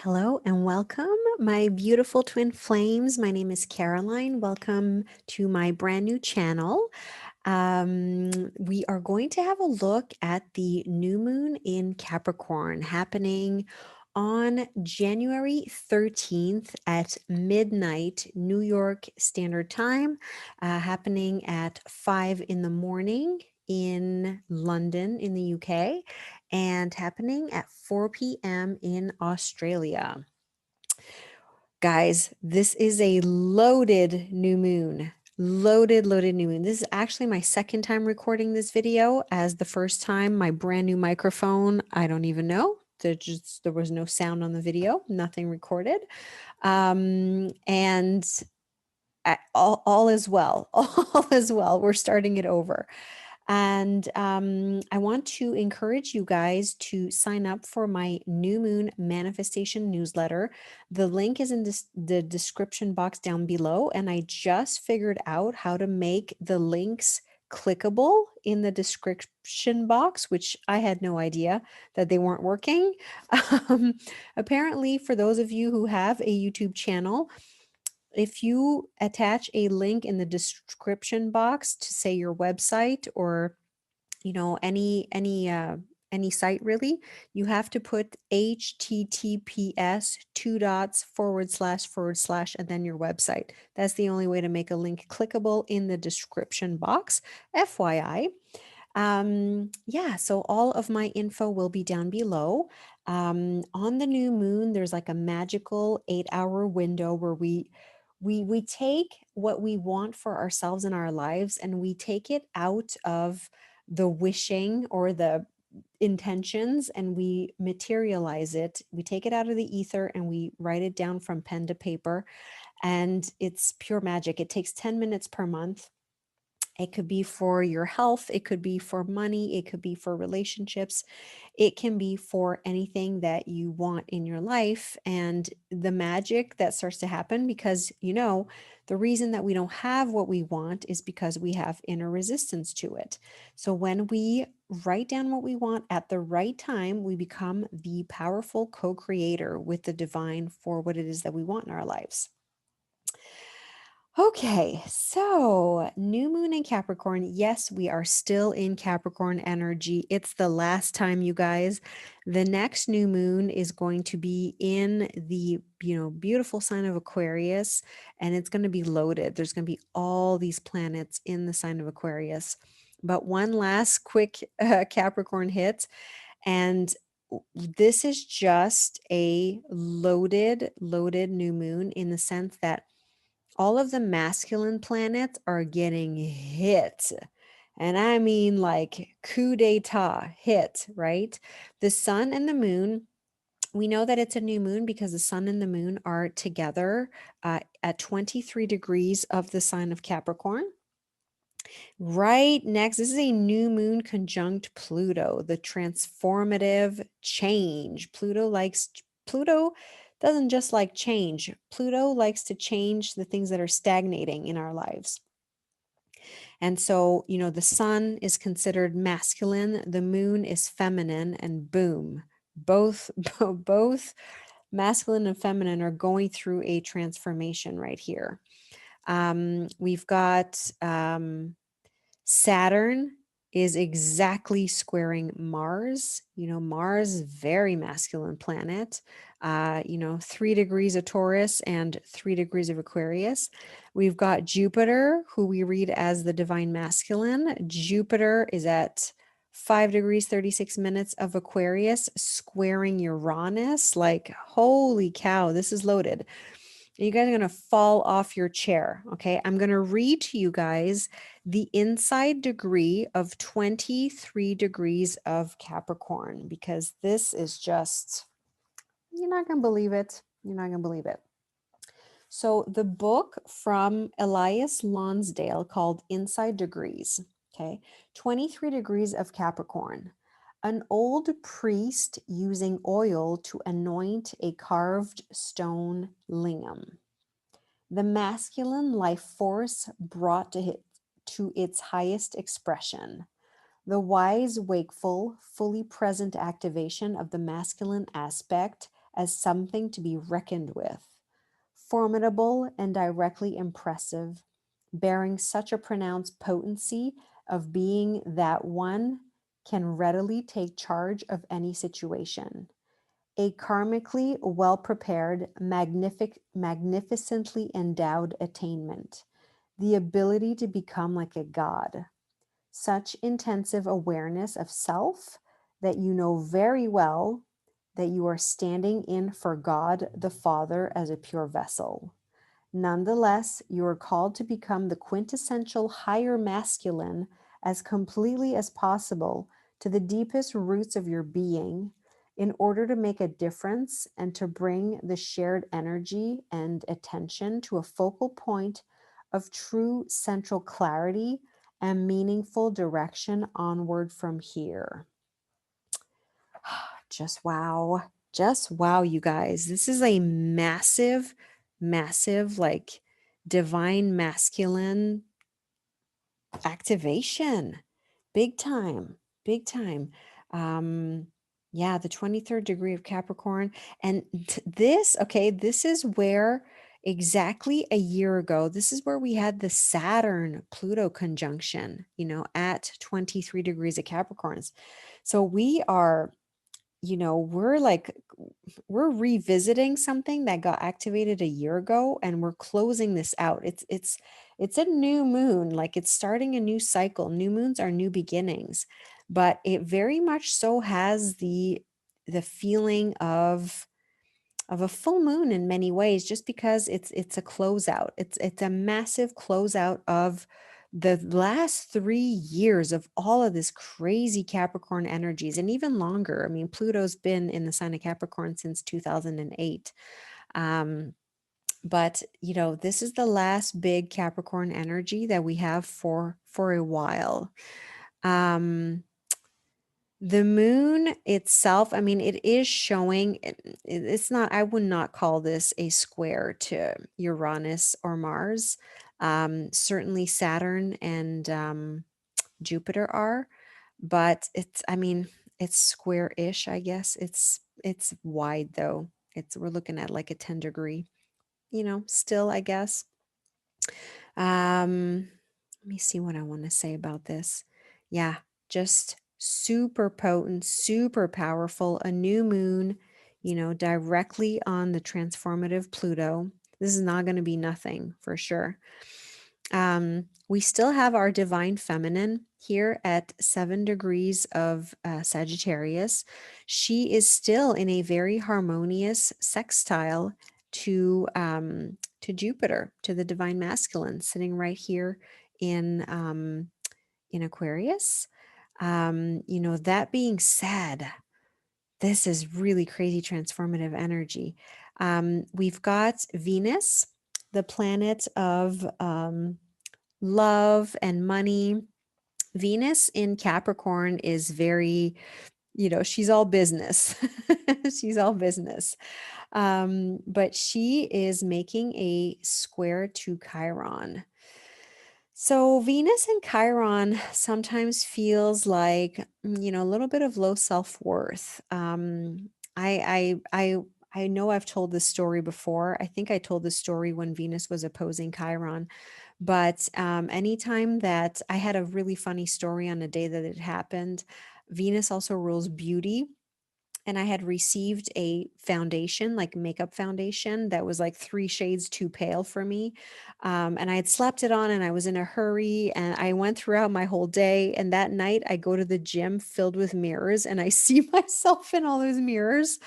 Hello and welcome, my beautiful twin flames. My name is Caroline. Welcome to my brand new channel. We are going to have a look at the new moon in Capricorn happening on January 13th at midnight, New York Standard Time, happening at 5 in the morning in London, in the UK, and happening at 4 p.m. in Australia. Guys, this is a loaded new moon. Loaded new moon. This is actually my second time recording this video. As the first time, my brand new microphone, I don't even know. There was no sound on the video, nothing recorded. And all is well. All is well. We're starting it over. And I want to encourage you guys to sign up for my new moon manifestation newsletter. The link is in the description box down below. And I just figured out how to make the links clickable in the description box, which I had no idea that they weren't working. Apparently, for those of you who have a YouTube channel, if you attach a link in the description box to say your website or any site really, you have to put https two dots // and then your website. That's the only way to make a link clickable in the description box, FYI. Yeah, so all of my info will be down below. On the new moon, there's like a magical 8-hour window where we take what we want for ourselves in our lives and we take it out of the wishing or the intentions and we materialize it. We take it out of the ether and we write it down from pen to paper, and it's pure magic. It takes 10 minutes per month. It could be for your health, it could be for money, it could be for relationships, it can be for anything that you want in your life. And the magic that starts to happen, because the reason that we don't have what we want is because we have inner resistance to it. So when we write down what we want at the right time, we become the powerful co-creator with the divine for what it is that we want in our lives. Okay, so new moon in Capricorn. Yes, we are still in Capricorn energy. It's the last time, you guys. The next new moon is going to be in the, beautiful sign of Aquarius, and it's going to be loaded. There's going to be all these planets in the sign of Aquarius. But one last quick Capricorn hit, and this is just a loaded new moon in the sense that all of the masculine planets are getting hit. And I mean like coup d'etat hit, right? The sun and the moon, we know that it's a new moon because the sun and the moon are together at 23 degrees of the sign of Capricorn. Right next, this is a new moon conjunct Pluto, the transformative change. Pluto doesn't just like change. Pluto likes to change the things that are stagnating in our lives. And so, the sun is considered masculine, the moon is feminine, and boom, both both masculine and feminine are going through a transformation right here. We've got Saturn is exactly squaring Mars. Mars is very masculine planet. 3 degrees of Taurus and 3 degrees of Aquarius. We've got Jupiter, who we read as the divine masculine. Jupiter is at 5 degrees, 36 minutes of Aquarius, squaring Uranus. Like, holy cow, this is loaded. You guys are going to fall off your chair. Okay. I'm going to read to you guys the inside degree of 23 degrees of Capricorn, because this is just, you're not going to believe it. You're not going to believe it. So the book from Elias Lonsdale called Inside Degrees. Okay. 23 degrees of Capricorn. An old priest using oil to anoint a carved stone lingam. The masculine life force brought to its highest expression. The wise, wakeful, fully present activation of the masculine aspect as something to be reckoned with, formidable and directly impressive, bearing such a pronounced potency of being that one can readily take charge of any situation. A karmically well prepared, magnificently endowed attainment, the ability to become like a god, such intensive awareness of self that you know very well that you are standing in for God the Father as a pure vessel. Nonetheless, you are called to become the quintessential higher masculine as completely as possible to the deepest roots of your being in order to make a difference and to bring the shared energy and attention to a focal point of true central clarity and meaningful direction onward from here. Just wow. Just wow, you guys. This is a massive, massive, like divine masculine activation. Big time. Big time. Um, yeah, the 23rd degree of Capricorn. And this, okay, this is where exactly a year ago, this is where we had the Saturn Pluto conjunction, at 23 degrees of Capricorns. So we are, we're revisiting something that got activated a year ago, and we're closing this out. It's a new moon, like it's starting a new cycle. New moons are new beginnings, but it very much so has the feeling of a full moon in many ways, just because it's a closeout. It's a massive closeout of the last 3 years of all of this crazy Capricorn energies, and even longer. I mean, Pluto's been in the sign of Capricorn since 2008. But this is the last big Capricorn energy that we have for a while. The moon itself, I mean, it is showing, it's not, I would not call this a square to Uranus or Mars. Certainly Saturn and Jupiter are, but I mean, it's square-ish, I guess. It's wide though. We're looking at like a 10 degree, still, I guess. Let me see what I want to say about this. Yeah, just super potent, super powerful, a new moon, directly on the transformative Pluto. This is not going to be nothing for sure. We still have our divine feminine here at 7 degrees of Sagittarius. She is still in a very harmonious sextile to Jupiter, to the divine masculine, sitting right here in Aquarius. That being said, this is really crazy transformative energy. We've got Venus, the planet of love and money. Venus in Capricorn is very, she's all business. She's all business. But she is making a square to Chiron. So Venus and Chiron sometimes feels like, a little bit of low self-worth. I know I've told this story before. I think I told this story when Venus was opposing Chiron. But anytime that I had a really funny story on a day that it happened, Venus also rules beauty. And I had received a foundation, like makeup foundation, that was like 3 shades too pale for me. And I had slapped it on and I was in a hurry, and I went throughout my whole day. And that night I go to the gym filled with mirrors and I see myself in all those mirrors.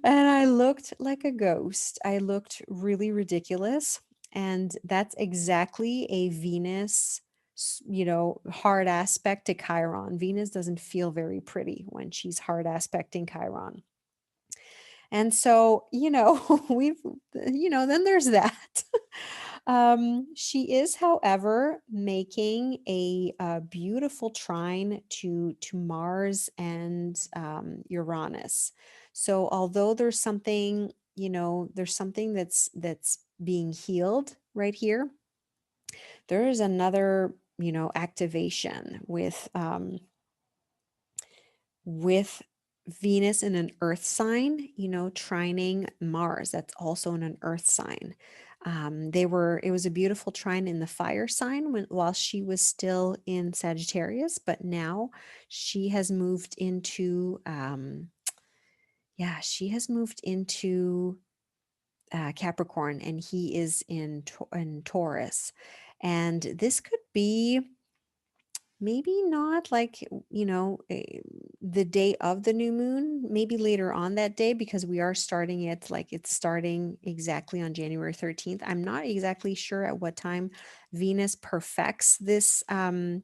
And I looked like a ghost. I looked really ridiculous. And that's exactly a Venus hard aspect to Chiron. Venus doesn't feel very pretty when she's hard aspecting Chiron. And so, then there's that. She is, however, making a beautiful trine to Mars and Uranus. So, although there's something, there's something that's being healed right here, there is another, activation with Venus in an earth sign, trining Mars. That's also in an earth sign. It was a beautiful trine in the fire sign while she was still in Sagittarius, but now she has moved into, she has moved into Capricorn, and he is in Taurus. And this could be maybe not like, the day of the new moon, maybe later on that day, because we are starting it like it's starting exactly on January 13th. I'm not exactly sure at what time Venus perfects this trine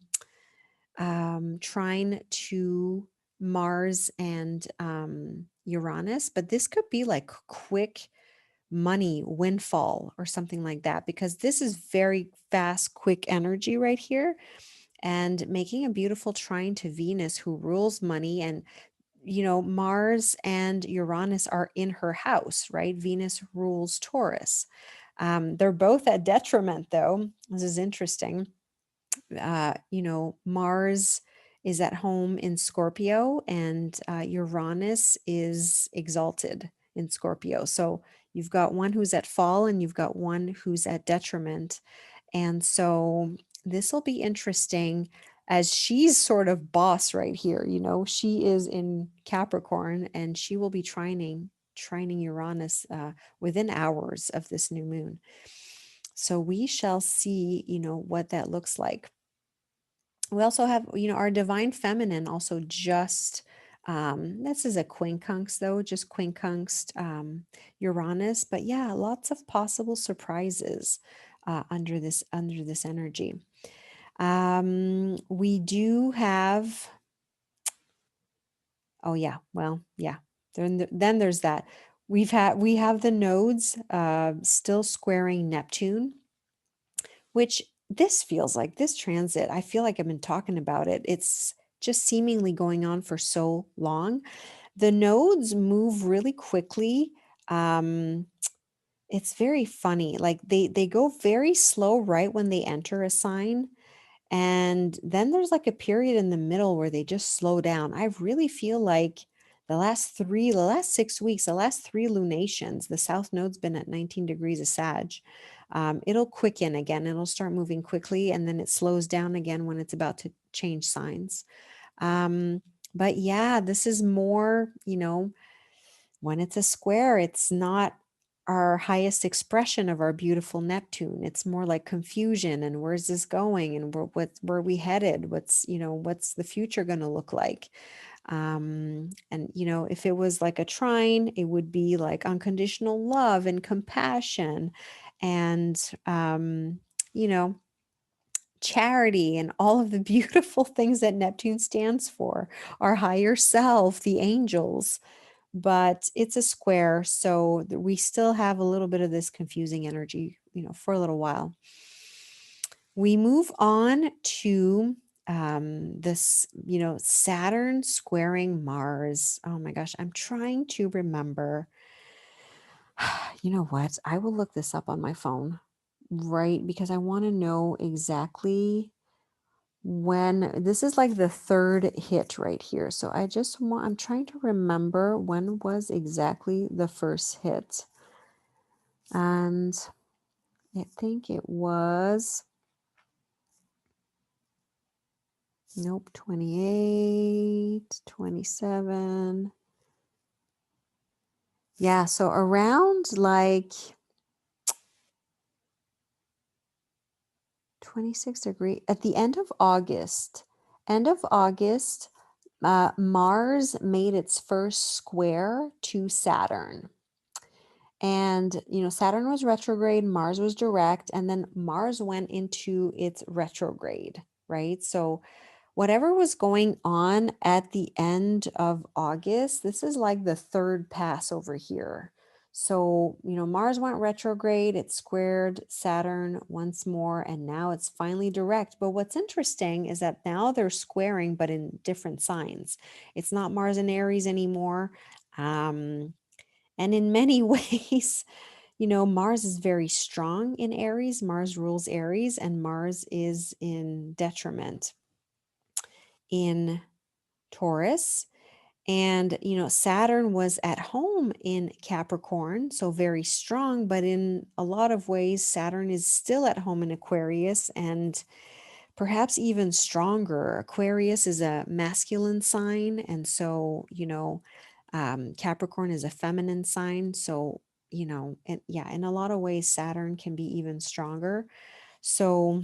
to Mars and Uranus, but this could be like quick money windfall or something like that, because this is very fast, quick energy right here, and making a beautiful trine to Venus, who rules money. And, Mars and Uranus are in her house, right? Venus rules Taurus. They're both at detriment, though. This is interesting. Mars is at home in Scorpio, and Uranus is exalted in Scorpio. So you've got one who's at fall and you've got one who's at detriment. And so this will be interesting, as she's sort of boss right here. She is in Capricorn, and she will be trining Uranus within hours of this new moon. So we shall see, what that looks like. We also have, our divine feminine also just, this is a quincunx though, just quincunxed Uranus. But yeah, lots of possible surprises under this energy. We do have, oh yeah, well, yeah. Then there's that. We have the nodes still squaring Neptune, which this feels like this transit. I feel like I've been talking about it. It's just seemingly going on for so long. The nodes move really quickly. Um, it's very funny. Like they go very slow right when they enter a sign, and then there's like a period in the middle where they just slow down. I really feel like the last 6 weeks, the last three lunations, the South Node's been at 19 degrees of Sag. It'll quicken again. It'll start moving quickly, and then it slows down again when it's about to change signs. But yeah, this is more, when it's a square, it's not our highest expression of our beautiful Neptune. It's more like confusion and where's this going, and where are we headed? What's the future going to look like? And if it was like a trine, it would be like unconditional love and compassion and you know charity and all of the beautiful things that Neptune stands for, our higher self, the angels. But it's a square, so we still have a little bit of this confusing energy, for a little while. We move on to this, Saturn squaring Mars. Oh my gosh, I'm trying to remember. You know what? I will look this up on my phone, right? Because I want to know exactly when this is like the third hit right here. So I'm trying to remember when was exactly the first hit. And I think it was, nope, 28, 27. Yeah, so around like 26 degree at the end of August. Mars made its first square to Saturn. And, Saturn was retrograde, Mars was direct, and then Mars went into its retrograde, right? So whatever was going on at the end of August, this is like the third pass over here. So, Mars went retrograde, it squared Saturn once more, and now it's finally direct. But what's interesting is that now they're squaring, but in different signs. It's not Mars in Aries anymore. And in many ways, Mars is very strong in Aries. Mars rules Aries, and Mars is in detriment in Taurus. And, Saturn was at home in Capricorn, so very strong, but in a lot of ways, Saturn is still at home in Aquarius and perhaps even stronger. Aquarius is a masculine sign, and so, Capricorn is a feminine sign. So, and yeah, in a lot of ways, Saturn can be even stronger. So,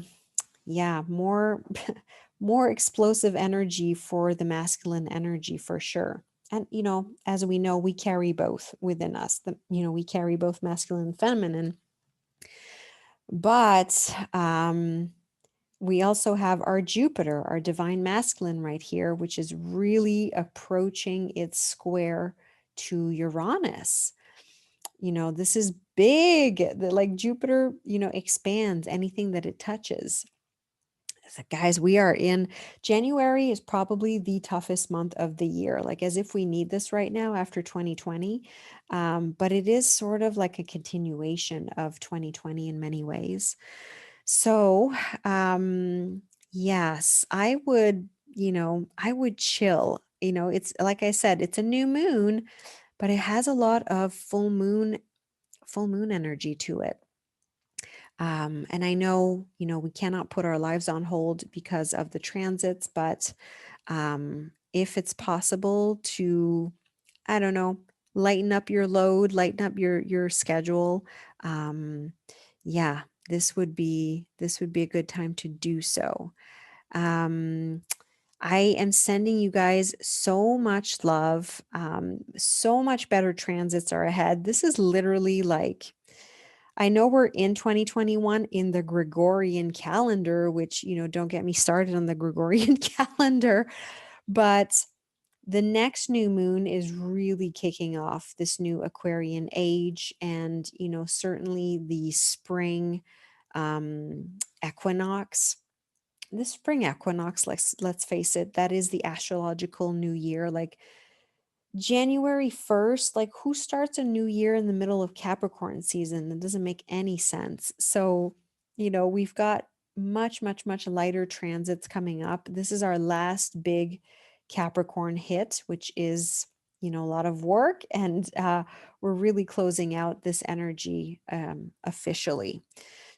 yeah, more more explosive energy for the masculine energy for sure. And as we know, we carry both within us. We carry both masculine and feminine. But we also have our Jupiter, our divine masculine right here, which is really approaching its square to Uranus. This is big. Like Jupiter, expands anything that it touches. So guys, we are in January is probably the toughest month of the year, like as if we need this right now after 2020. But it is sort of like a continuation of 2020 in many ways. So, yes, I would chill. It's like I said, it's a new moon, but it has a lot of full moon energy to it. And I know, we cannot put our lives on hold because of the transits, but if it's possible to, I don't know, lighten up your load, lighten up your schedule, um, yeah, this would be a good time to do so. Um, I am sending you guys so much love. So much better transits are ahead. This is literally like I know we're in 2021 in the Gregorian calendar, which, don't get me started on the Gregorian calendar, but the next new moon is really kicking off this new Aquarian age. And, certainly the spring equinox. The spring equinox, let's face it, that is the astrological new year. Like January 1st, like who starts a new year in the middle of Capricorn season? That doesn't make any sense. So, we've got much, much, much lighter transits coming up. This is our last big Capricorn hit, which is, a lot of work. And we're really closing out this energy officially.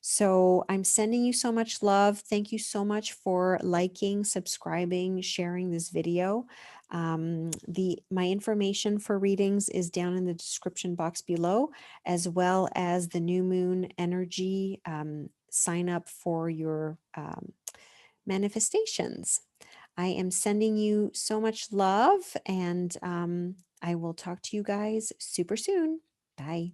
So I'm sending you so much love. Thank you so much for liking, subscribing, sharing this video. The my information for readings is down in the description box below, as well as the new moon energy. Sign up for your manifestations. I am sending you so much love, and I will talk to you guys super soon. Bye.